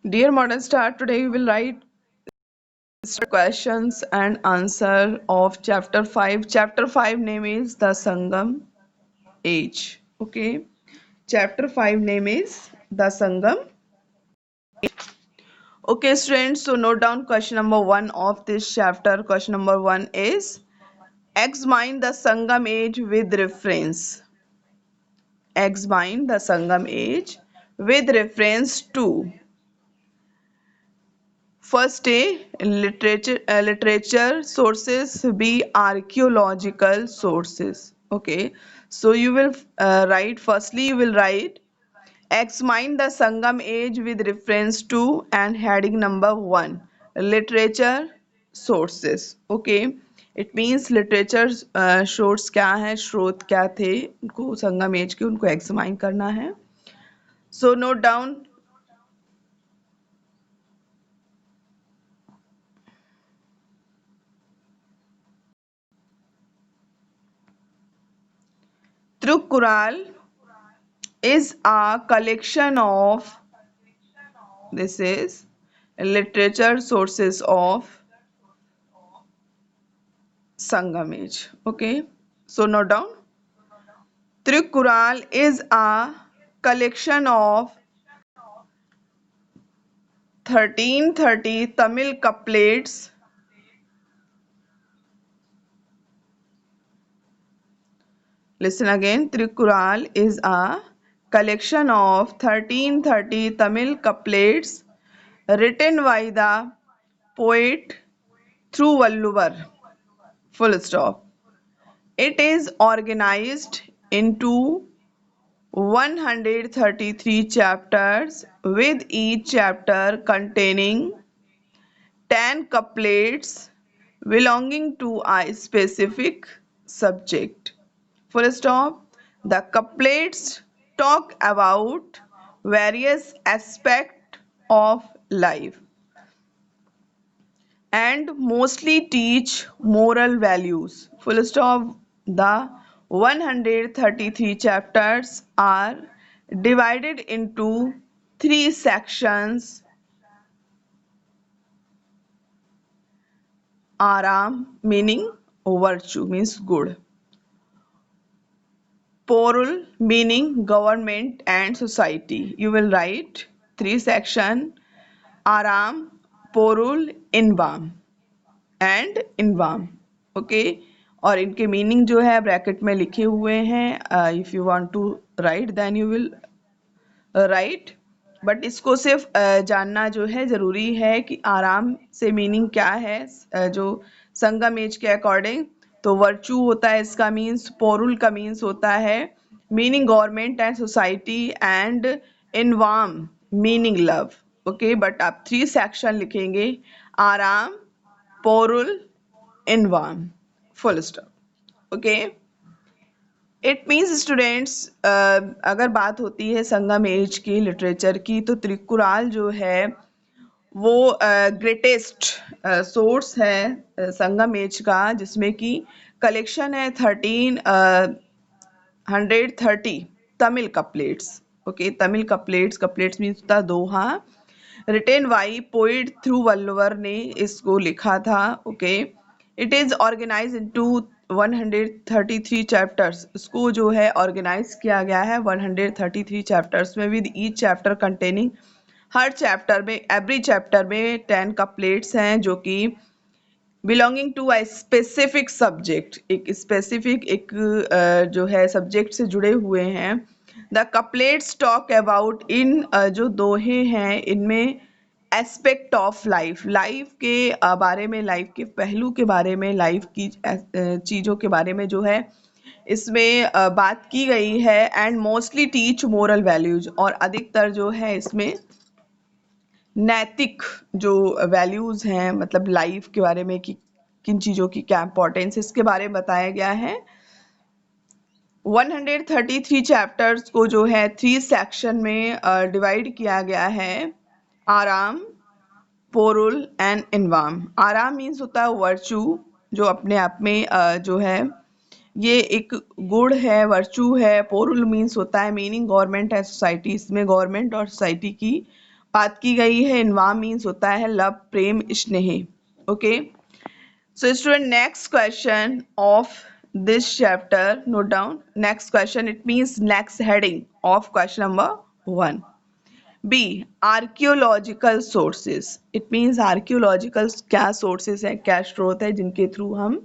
Dear Modern Star, today we will write questions and answer of chapter 5. Chapter 5 name is the Sangam Age. Okay. Chapter 5 name is the Sangam. Okay, students, so note down question number 1 of this chapter. Question number 1 is examine the Sangam age with reference. Examine the Sangam age with reference to first A literature sources, B archaeological sources. Okay, so you will write, firstly you will write examine the Sangam age with reference to and heading number 1 literature sources. Okay, it means literature source क्या है, स्रोत क्या थे उनको संगम age के, उनको examine करना है. So note down. Trukkural is a collection of, this is literature sources of Sangam age. Okay, so note down. Trikkural is a collection of 1330 Tamil couplets. Listen again. Trikkural is a collection of 1330 Tamil couplets written by the poet Thiruvalluvar. Full stop. It is organized into 133 chapters, with each chapter containing 10 couplets belonging to a specific subject. Full stop. The couplets talk about various aspects of life and mostly teach moral values. Full stop. The 133 chapters are divided into three sections. Aram meaning virtue, means good. Porul meaning government and society. You will write three section: Aram, Porul, Invam and इनवाम. Okay, और इनके meaning जो है bracket में लिखे हुए हैं. If you want to write then you will write, but इसको सिर्फ जानना जो है ज़रूरी है कि आराम से मीनिंग क्या है. जो संगम एज के अकॉर्डिंग तो वर्चू होता है इसका मीन्स, पोरुल का मीन्स होता है meaning government and society, and इनवाम मीनिंग लव. ओके, बट आप थ्री सेक्शन लिखेंगे: आराम, पोरुल, इनवाम. Full stop. Okay, it means students, अगर बात होती है संगम एज की लिटरेचर की, तो त्रिकुराल जो है वो ग्रेटेस्ट सोर्स है संगम एज का, जिसमें कि कलेक्शन है 1330 Tamil couplets. Okay, Tamil couplets, couplets means होता दोहा. रिटेन बाई पोइट थिरुवल्लुवर ने इसको लिखा था. Okay, it is organise into 133 chapters. इसको जो है ऑर्गेनाइज किया गया है 133 चैप्टर्स में, विद ईच चैप्टर कंटेनिंग, हर चैप्टर में, एवरी चैप्टर में 10 कपलेट्स हैं जो कि belonging to a specific subject, एक स्पेसिफिक एक जो है सब्जेक्ट से जुड़े हुए हैं. द कपलेट्स टॉक अबाउट, इन जो दोहे हैं इनमें एस्पेक्ट ऑफ लाइफ, लाइफ के बारे में, लाइफ के पहलू के बारे में, लाइफ की चीज़ों के बारे में जो है इसमें बात की गई है. And mostly teach moral values, और अधिकतर जो है इसमें नैतिक जो वैल्यूज हैं, मतलब लाइफ के बारे में कि किन चीज़ों की क्या इंपॉर्टेंस, इसके बारे में बताया गया है. 133 चैप्टर्स को जो है 3 सेक्शन में डिवाइड किया गया है: आराम, पोरुल एंड इनवाम. आराम मीन्स होता है वर्चू, जो अपने आप में जो है ये एक गुण है, वर्चू है. पोरुल मीन्स होता है मीनिंग गवर्नमेंट एंड सोसाइटी, इसमें गवर्नमेंट और सोसाइटी की बात की गई है। इन्वा मीन्स होता है लव, प्रेम, स्नेह। Okay, so student next question of this chapter, note down next question, it means next heading of question number 1. B, archaeological sources, it means archaeological क्या sources है, क्या स्रोत है जिनके थ्रू हम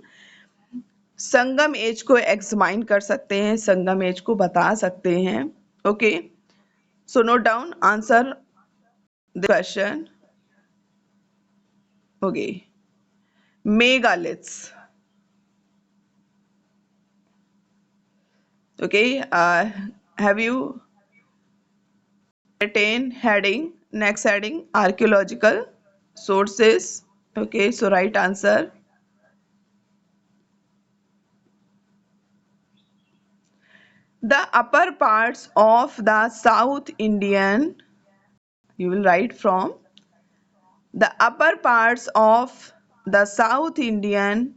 संगम एज को एग्जामाइन कर सकते हैं, संगम एज को बता सकते हैं। Okay, so note down answer the question. Okay, megaliths. Okay, have you written heading, next heading archaeological sources? Okay, so right answer. The upper parts of the South Indian, you will write from the upper parts of the South Indian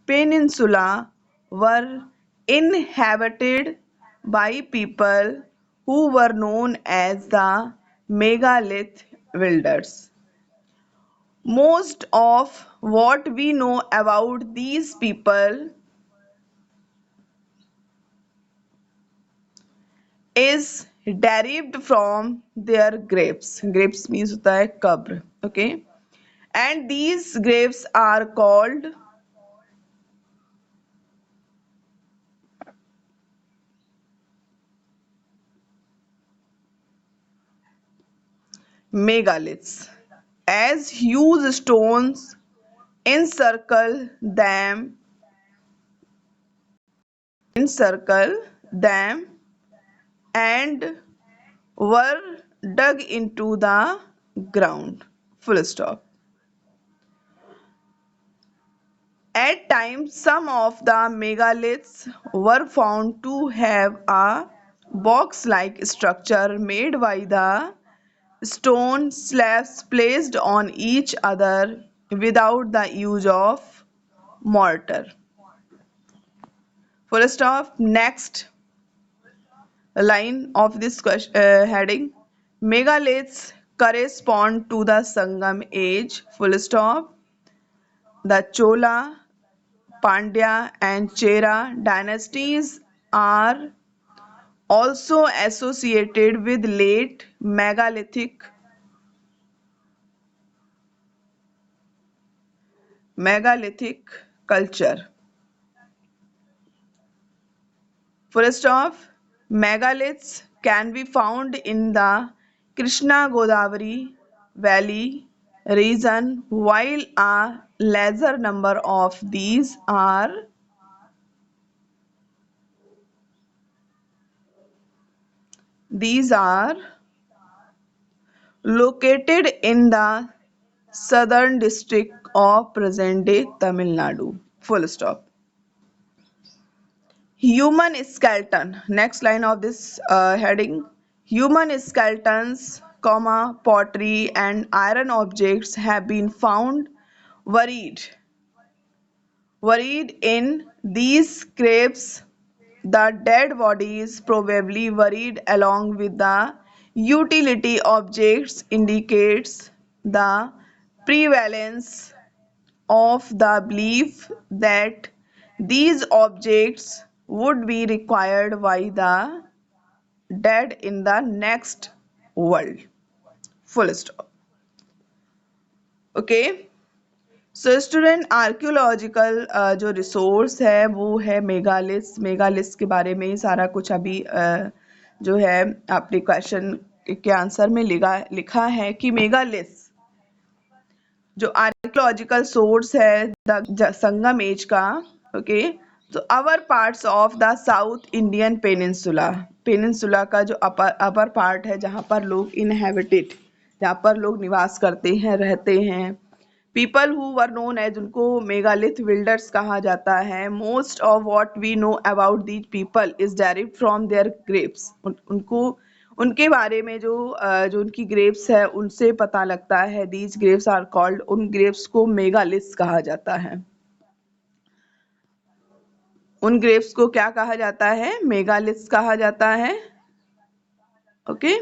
peninsula were inhabited by people who were known as the megalith builders. Most of what we know about these people is derived from their graves. Graves means होता है कब्र. Okay, and these graves are called megaliths, as huge stones encircle them and were dug into the ground. Full stop. At times, some of the megaliths were found to have a box-like structure made by the stone slabs placed on each other without the use of mortar. Full stop. Next line of this heading. Megaliths correspond to the Sangam age. Full stop. The Chola, Pandya and Chera dynasties are also associated with late megalithic culture. Full stop. Megaliths can be found in the Krishna Godavari Valley region, while a lesser number of these are located in the southern district of present-day Tamil Nadu. Full stop. Human skeleton. Next line of this heading. Human skeletons, pottery and iron objects have been found buried in these graves. The dead bodies, probably buried along with the utility objects, indicates the prevalence of the belief that these objects would be required by the dead in the next world. Full stop. Okay. So student archaeological जो resource है वो है megaliths के बारे में ही सारा कुछ अभी जो है आपने क्वेश्चन के आंसर में लिखा है कि मेगालिथ्स जो आर्कियोलॉजिकल सोर्स है द संगम एज का। ओके, तो our parts of the south Indian peninsula का जो अपर पार्ट है जहाँ पर लोग इनहेबिटेड, जहाँ पर लोग निवास करते हैं, रहते हैं, people who were known as, उनको मेगालिथ बिल्डर्स कहा जाता है। Most of what we know about these people is derived from their graves, उनको उनके बारे में जो उनकी ग्रेव्स है उनसे पता लगता है। दीज ग्रेव्स आर कॉल्ड, उन ग्रेव्स को मेगालिथ्स कहा जाता है। उन ग्रेव्स को क्या कहा जाता है? मेगालिथ्स कहा जाता है। ओके,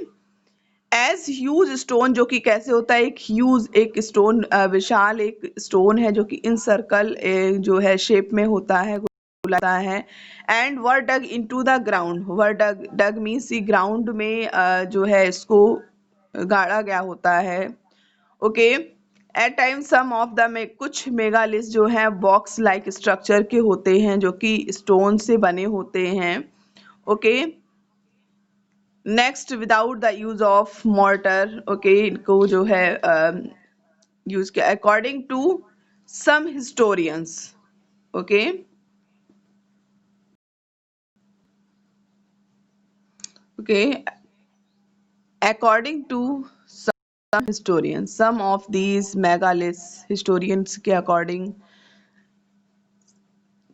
एज ह्यूज स्टोन, जो कि कैसे होता है, एक ह्यूज, एक स्टोन, विशाल एक स्टोन है जो कि इन सर्कल जो है शेप में होता है, गोलाता है। And were dug into the ground, were dug, dug means ground में जो है इसको गाड़ा गया होता है। Okay, at time some of the में कुछ मेगालिथ जो है बॉक्स लाइक स्ट्रक्चर के होते हैं जो कि स्टोन से बने होते हैं। Okay, next without the use of mortar, okay, इनको जो है यूज किया according to some historians. Okay, okay, according to some historians, some of these megaliths, historians के according,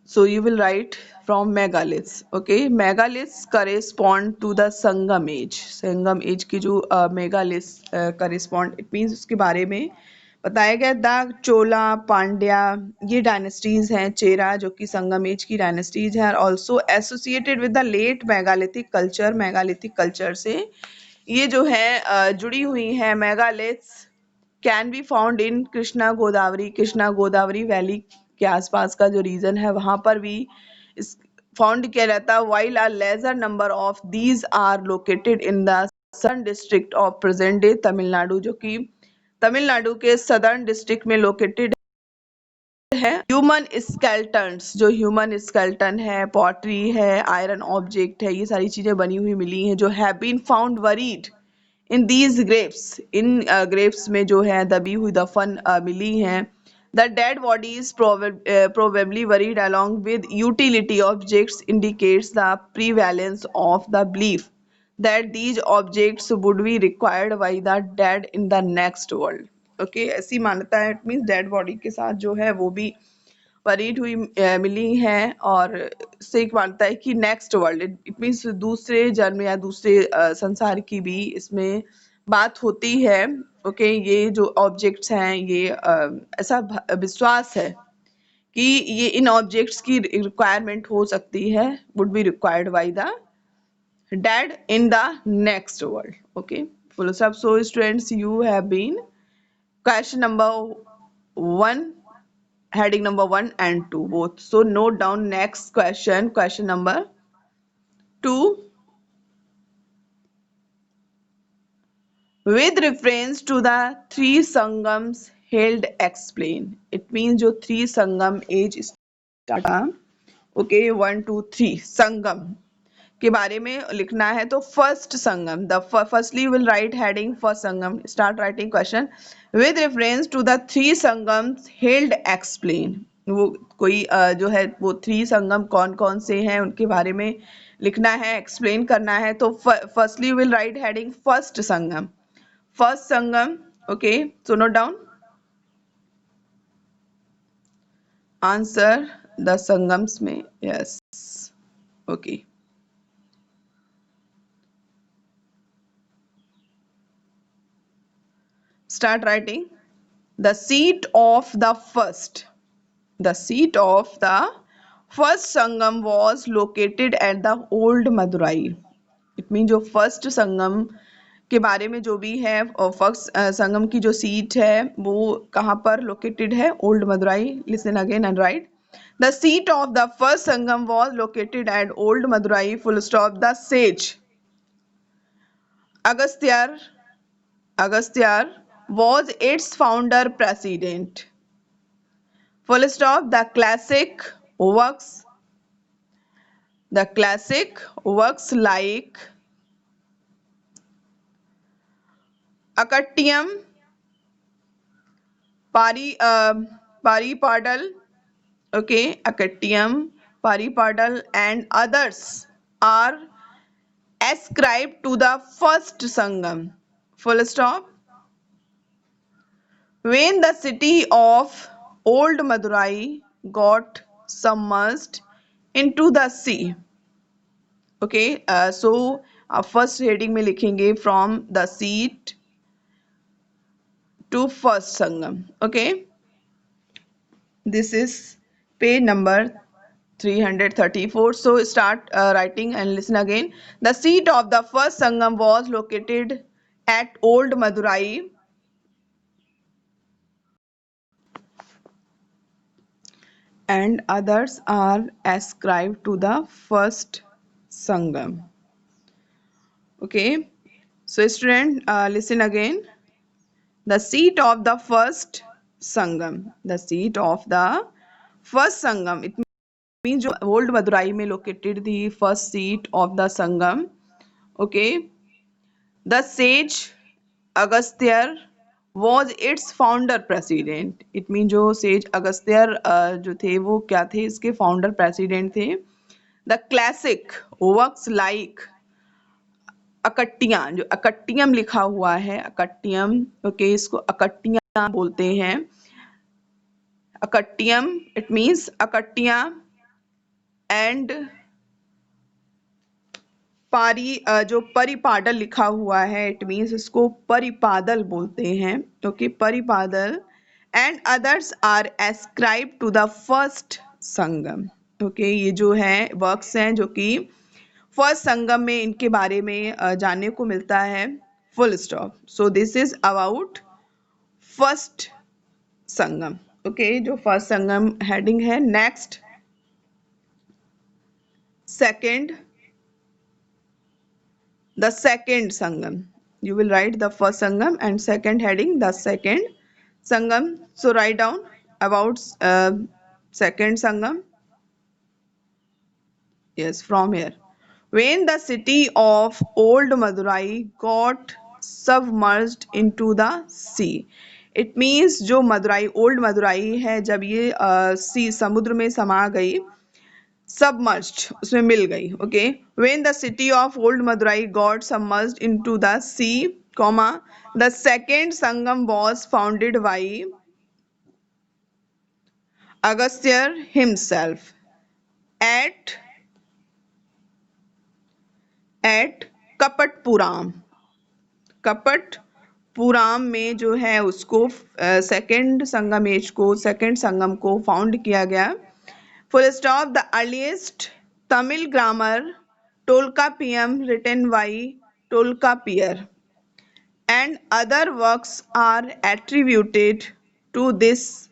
so you will write from megaliths. Okay, megaliths correspond to the Sangam age. Sangam age की जो megaliths correspond, it means उसके बारे में बताया गया। The चोला, पांड्या, ये dynasties हैं, चेरा जो कि संगम एज की डायनेस्टीज है, also associated with the late megalithic culture, megalithic culture से ये जो है जुड़ी हुई है। Megaliths can be found in Krishna Godavari, Krishna Godavari valley के आसपास का जो रीजन है वहां पर भी इस फाउंड किया जाता है। While a lesser number of these are located in the southern district of present day Tamil Nadu, जो कि तमिलनाडु के सदर्न डिस्ट्रिक्ट में लोकेटेड है। ह्यूमन स्केल्टन्स, जो ह्यूमन स्केल्टन है, पॉटरी है, आयरन ऑब्जेक्ट है, ये सारी चीजें बनी हुई मिली हैं जो have been found buried in these graves, in graves में जो है दबी हुई दफन मिली हैं। The dead bodies probably buried along with utility objects indicates the prevalence of the belief that these objects would be required by the dead in the next world. Okay, ऐसी मान्यता है, इट मीन्स डेड बॉडी के साथ जो है वो भी buried हुई मिली हैं, और इससे एक मानता है कि नेक्स्ट वर्ल्ड, इट मीन्स दूसरे जन्म या दूसरे संसार की भी इसमें बात होती है। ओके, ये जो ऑब्जेक्ट्स हैं ये ऐसा विश्वास है कि ये इन ऑब्जेक्ट्स की रिक्वायरमेंट हो सकती है, would be required by the dead in the next world. Okay, full stop. So students, you have been question number 1, heading number 1 and 2 both. So note down next question, question number 2. With reference to the three sangams held, explain. It means जो three sangam age start, okay, 1 2 3 Sangam के बारे में लिखना है। तो first Sangam, the firstly you will write heading first Sangam, start writing question with reference to the three Sangams held, explain. वो कोई जो है वो थ्री संगम कौन कौन से हैं उनके बारे में लिखना है, एक्सप्लेन करना है। तो firstly you will write heading first Sangam, first Sangam. Okay, so note down answer the Sangams में, yes, okay. Start writing. The seat of the first, the seat of the first Sangam was located at the old Madurai. It means जो first संगम के बारे में जो भी है, और first संगम की जो सीट है वो कहाँ पर लोकेटेड है, old Madurai. Listen again and right, the seat of the first Sangam was located at old Madurai, full stop. The sage Agasthyar, Agasthyar was its founder president. Full stop. The classic works like Akatyam, Paripadal, okay, Akatyam, Paripadal and others are ascribed to the first Sangam. Full stop. When the city of Old Madurai got submerged into the sea, okay, so first heading में लिखेंगे from the seat to first Sangam. Okay, this is page number 334. So start writing and listen again. The seat of the first Sangam was located at Old Madurai, and others are ascribed to the first Sangam. Okay, so student, listen again. The seat of the first Sangam. The seat of the first Sangam. It means जो old Madurai में located the first seat of the Sangam. Okay, the sage Agastya was its founder president. It means जो sage Agastya जो थे वो क्या थे, इसके founder president थे. The classic works like अकट्टियां, जो अकट्टियम लिखा हुआ है, अकट्टियम, ओके, इसको अकट्टियां बोलते हैं. अकट्टियम इट मीन्स अकट्टियां, एंड पारी जो परिपादल लिखा हुआ है, इट मीन्स इसको परिपादल बोलते हैं. Okay, Paripadal and others are ascribe to the first Sangam. Okay, ये जो है वर्क्स हैं जो कि फर्स्ट संगम में इनके बारे में जानने को मिलता है. Full stop. So this is about first Sangam. Okay, जो फर्स्ट संगम हेडिंग है. Next, second, the second sangam. You will write the first sangam and second heading the second sangam. So write down about second sangam. Yes, from here. When the city of Old Madurai got submerged into the sea. It means जो Madurai, old Madurai है, जब ये सी समुद्र में समा गई, submerged, उसमें मिल गई. Okay, when the city of old Madurai got submerged into the sea, comma, the second Sangam was founded by Agastya himself at कपटपुराम. कपटपुराम में जो है उसको सेकंड संगमेश को, सेकंड संगम को फाउंड किया गया. Full stop. The earliest Tamil grammar Tolkappiyam written by Tolkappiyar and other works are attributed to this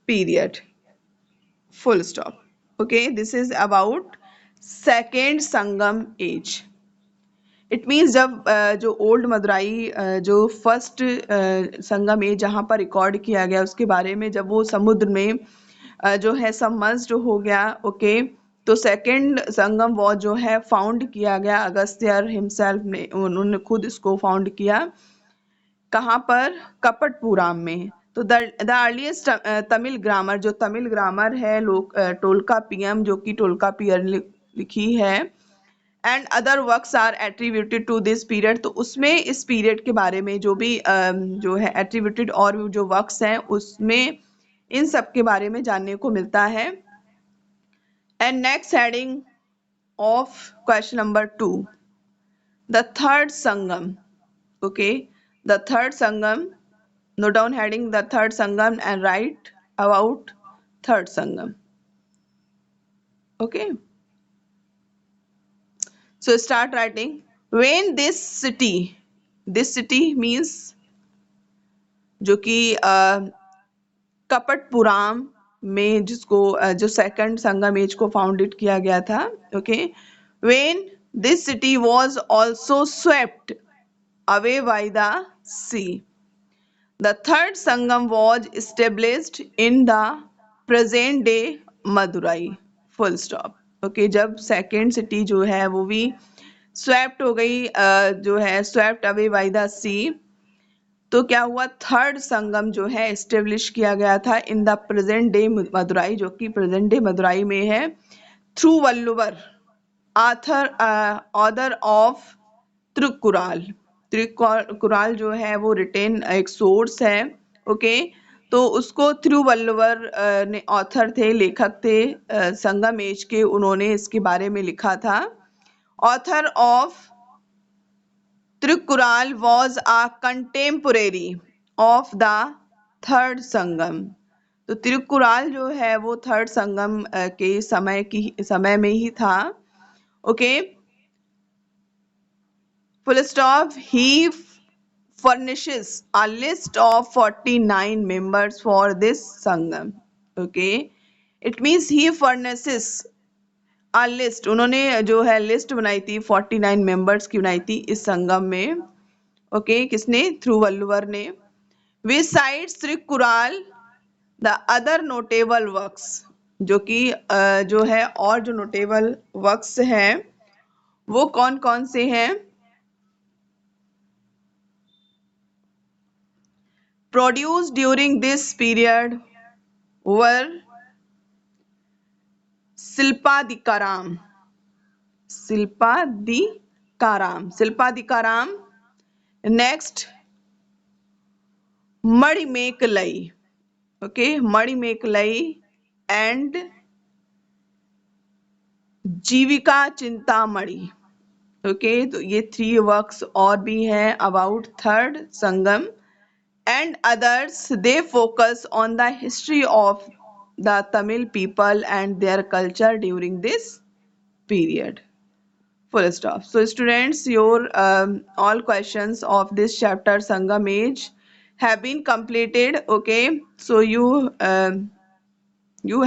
period. Full stop. Okay, this is about second Sangam age. It means जब जो old Madurai जो first संगम as जहाँ पर record किया गया उसके बारे में, जब वो समुद्र में जो है सबमर्ज्ड हो गया. ओके, तो सेकंड संगम वो जो है फाउंड किया गया. अगस्त्यर हिमसेल्फ ने, उन्होंने खुद इसको फाउंड किया. कहाँ पर? कपटपुराम में. तो द अर्लीस्ट तमिल ग्रामर, जो तमिल ग्रामर है टोल्काप्पियम, जो कि टोल्काप्पियर लिखी है, and other works are attributed to this period. तो उसमें इस पीरियड के बारे में जो भी जो है एट्रीब्यूटेड और जो वर्क्स हैं उसमें इन सब के बारे में जानने को मिलता है. And next heading of question number 2, the third Sangam. Okay, the third Sangam. Note down heading the third Sangam and right about third Sangam. Okay, so start writing. When this city means जो कि कपटपुराम में जिसको जो second संगम as को founded किया गया था. Okay, when this city was also swept away by the sea, the third sangam was established in the present day Madurai. Full stop. Okay, जब सेकेंड सिटी जो है वो भी स्वेप्ट हो गई, जो है स्वेप्ट अवे बाय द सी, तो क्या हुआ? थर्ड संगम जो है एस्टेब्लिश किया गया था in the present day Madurai, जो कि प्रेजेंट डे मदुराई में है. Through Valluvar, author of Tirukkural. Tirukkural जो है वो रिटेन एक सोर्स है. ओके, तो उसको थिरुवल्लुवर ने ऑथर थे, लेखक थे संगम एज के, उन्होंने इसके बारे में लिखा था. Author of Tirukkural was a contemporary of the third Sangam. तो त्रिकुराल जो है वो थर्ड संगम के समय में ही था. Okay, full stop. He furnishes a list of 49 members for this sangam. Okay, it means he furnishes a list. उन्होंने जो है लिस्ट बनाई थी 49 मेंबर्स की बनाई थी इस संगम में. ओके, किसने? थिरुवल्लुवर ने. Besides Tirukkural the other notable works, जो कि जो है और जो नोटेबल वर्क्स हैं वो कौन कौन से हैं? Produced during this period were Silpadikaram, Silpadikaram. Next, Madimekalai, okay, Madimekalai and Jeevika Chintamani. Okay, तो ये 3 वर्क्स और भी हैं about third Sangam. And others, they focus on the history of the Tamil people and their culture during this period. Full stop. So students, your all questions of this chapter Sangam Age have been completed. Okay, so you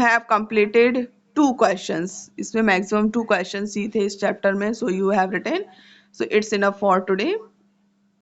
have completed 2 questions. इसमें maximum 2 questions ही थे इस chapter में. So you have written. So it's enough for today.